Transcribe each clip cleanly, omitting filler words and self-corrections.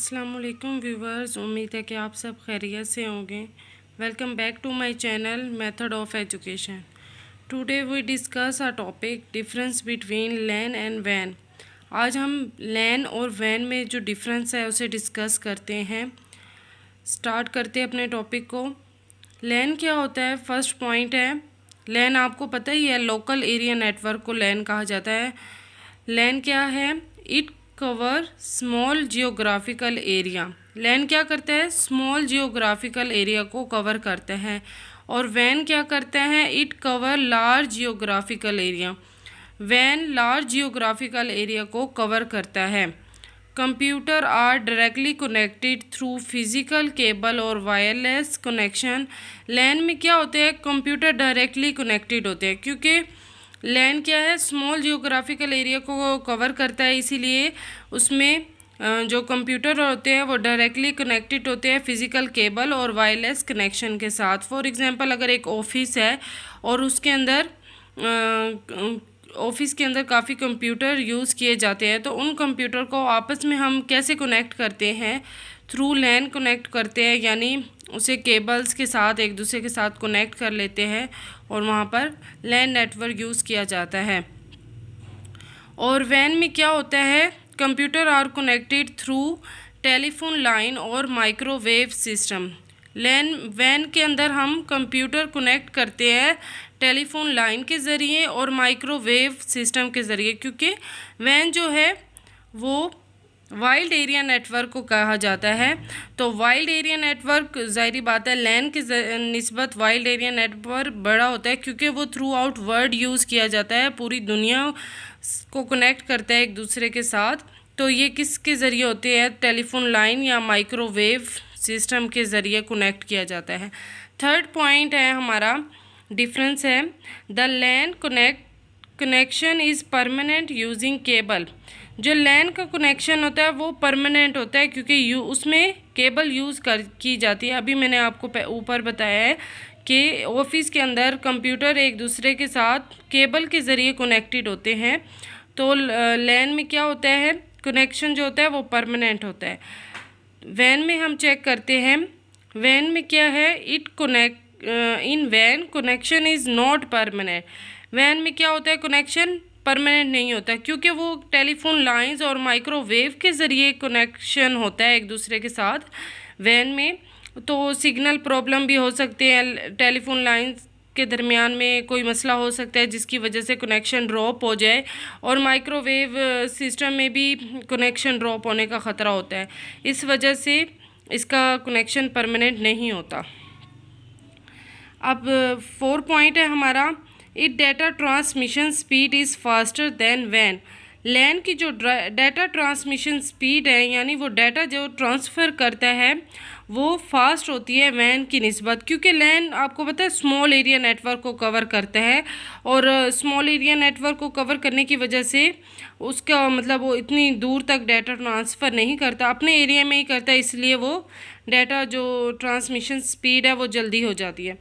अस्सलाम वालेकुम व्यूवर्स, उम्मीद है कि आप सब खैरियत से होंगे। Welcome back to my channel method of education. Today we discuss a topic difference between LAN and वैन। आज हम लैन और वैन में जो डिफरेंस है उसे डिस्कस करते हैं। स्टार्ट करते हैं अपने टॉपिक को। लैन क्या होता है? फर्स्ट पॉइंट है, लैन आपको पता ही है, लोकल एरिया नेटवर्क को लैन कहा जाता है। लैन क्या है? It cover small geographical area. LAN क्या करता है? स्मॉल जियोग्राफिकल एरिया को कवर करते हैं। और वैन क्या करते हैं? It cover large geographical area. वैन लार्ज जियोग्राफिकल एरिया को कवर करता है। Computer are directly connected through physical cable और वायरलेस कनेक्शन। लैन में क्या होते हैं? कंप्यूटर डायरेक्टली कनेक्टेड होते हैं, क्योंकि लैन क्या है? स्मॉल जियोग्राफिकल एरिया को कवर करता है, इसीलिए उसमें जो कंप्यूटर होते हैं वो डायरेक्टली कनेक्टेड होते हैं फिज़िकल केबल और वायरलेस कनेक्शन के साथ। फॉर एग्जांपल, अगर एक ऑफिस है और उसके अंदर ऑफिस के अंदर काफ़ी कंप्यूटर यूज़ किए जाते हैं, तो उन कंप्यूटर को आपस में हम कैसे कनेक्ट करते हैं? थ्रू लैन कनेक्ट करते हैं, यानी उसे केबल्स के साथ एक दूसरे के साथ कनेक्ट कर लेते हैं और वहाँ पर लैन नेटवर्क यूज़ किया जाता है। और वैन में क्या होता है? Computer are connected through telephone line और माइक्रोवेव सिस्टम। वैन के अंदर हम कंप्यूटर कनेक्ट करते हैं टेलीफोन लाइन के ज़रिए और माइक्रोवेव सिस्टम के ज़रिए, क्योंकि वैन जो है वो वाइल्ड एरिया नेटवर्क को कहा जाता है। तो वाइल्ड एरिया नेटवर्क, ज़ाहिरी बात है, लैन के निस्बत वाइल्ड एरिया नेटवर्क बड़ा होता है, क्योंकि वो थ्रू आउट वर्ल्ड यूज़ किया जाता है, पूरी दुनिया को कनेक्ट करता है एक दूसरे के साथ। तो ये किसके ज़रिए होते हैं? टेलीफोन लाइन या माइक्रोवेव सिस्टम के ज़रिए कनेक्ट किया जाता है। थर्ड पॉइंट है हमारा, डिफरेंस है, the LAN connection is permanent using cable. जो लैन का कनेक्शन होता है वो परमानेंट होता है, क्योंकि उसमें केबल यूज़ की जाती है। अभी मैंने आपको ऊपर बताया है कि ऑफिस के अंदर कंप्यूटर एक दूसरे के साथ केबल के ज़रिए कनेक्टेड होते हैं। तो लैन में क्या होता है? कनेक्शन जो होता है वो परमानेंट होता है। वैन में हम चेक करते हैं, वैन में क्या है? In van connection is not permanent. Van में क्या होता है? कनेक्शन परमानेंट नहीं होता, क्योंकि वो टेलीफोन लाइंस और माइक्रोवेव के ज़रिए कनेक्शन होता है एक दूसरे के साथ वैन में। तो सिग्नल प्रॉब्लम भी हो सकते हैं, टेलीफोन लाइंस के दरमियान में कोई मसला हो सकता है जिसकी वजह से कनेक्शन ड्रॉप हो जाए, और माइक्रोवेव सिस्टम में भी कनेक्शन ड्रॉप होने का ख़तरा होता है। इस वजह से इसका कनेक्शन परमानेंट नहीं होता। अब 4 पॉइंट है हमारा, it data transmission speed is faster than वैन। लैन की जो डाटा ट्रांसमिशन स्पीड है, यानी वो डाटा जो ट्रांसफ़र करता है वो फास्ट होती है वैन की निस्बत, क्योंकि लैन आपको पता है स्मॉल एरिया नेटवर्क को कवर करता है, और स्मॉल एरिया नेटवर्क को कवर करने की वजह से उसका मतलब वो इतनी दूर तक डाटा ट्रांसफ़र नहीं करता, अपने एरिया में ही करता है, इसलिए वो डाटा जो ट्रांसमिशन स्पीड है वो जल्दी हो जाती है।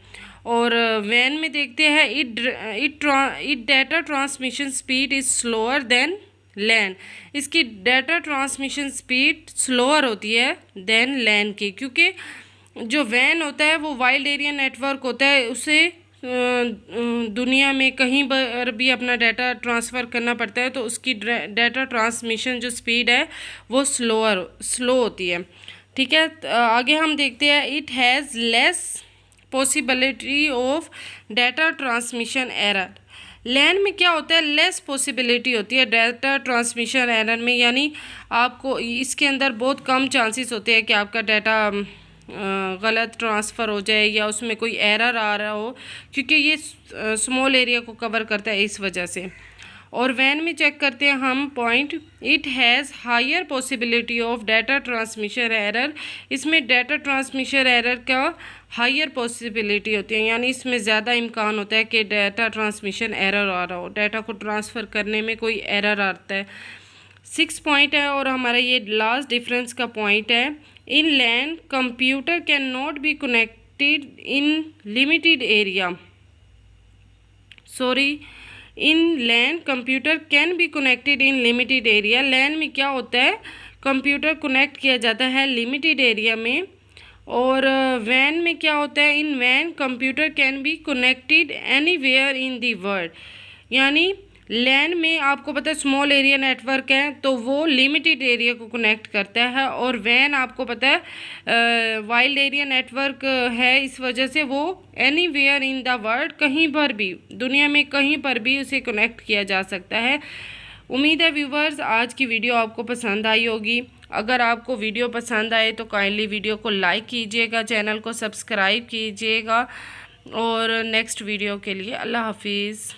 और वैन में देखते हैं, it data transmission speed is slower than LAN. इसकी डाटा ट्रांसमिशन स्पीड स्लोअर होती है देन लैन की, क्योंकि जो वैन होता है वो वाइल्ड एरिया नेटवर्क होता है, उसे दुनिया में कहीं पर भी अपना डाटा ट्रांसफ़र करना पड़ता है, तो उसकी डाटा ट्रांसमिशन जो स्पीड है वो स्लो होती है। ठीक है, आगे हम देखते हैं, it has less possibility of data transmission error. LAN में क्या होता है? लेस पॉसिबिलिटी होती है डाटा ट्रांसमिशन एरर में, यानी आपको इसके अंदर बहुत कम चांसेस होते हैं कि आपका डाटा गलत ट्रांसफ़र हो जाए या उसमें कोई एरर आ रहा हो, क्योंकि ये स्मॉल एरिया को कवर करता है इस वजह से। और वैन में चेक करते हैं हम point, it has higher possibility of data transmission error. इसमें डाटा ट्रांसमिशन एरर का हायर पॉसिबिलिटी होती है, यानी इसमें ज़्यादा इम्कान होता है कि डाटा ट्रांसमिशन एरर आ रहा हो, डाटा को ट्रांसफ़र करने में कोई एरर आता है। 6 पॉइंट है और हमारा ये लास्ट डिफरेंस का पॉइंट है, in LAN computer can not be connected in limited area. In LAN computer can be connected in limited area. LAN में क्या होता है? कंप्यूटर कनेक्ट किया जाता है लिमिटेड एरिया में। और वैन में क्या होता है, इन वैन computer can be connected anywhere in the world. यानी लैन में आपको पता है स्मॉल एरिया नेटवर्क है तो वो लिमिटेड एरिया को कनेक्ट करता है, और वैन आपको पता है वाइल्ड एरिया नेटवर्क है, इस वजह से वो एनीवेयर इन द वर्ल्ड, कहीं पर भी दुनिया में कहीं पर भी उसे कनेक्ट किया जा सकता है। उम्मीद है व्यूवर्स आज की वीडियो आपको पसंद आई होगी। अगर आपको वीडियो पसंद आए तो काइंडली वीडियो को लाइक कीजिएगा, चैनल को सब्सक्राइब कीजिएगा, और नेक्स्ट वीडियो के लिए अल्लाह हाफिज़।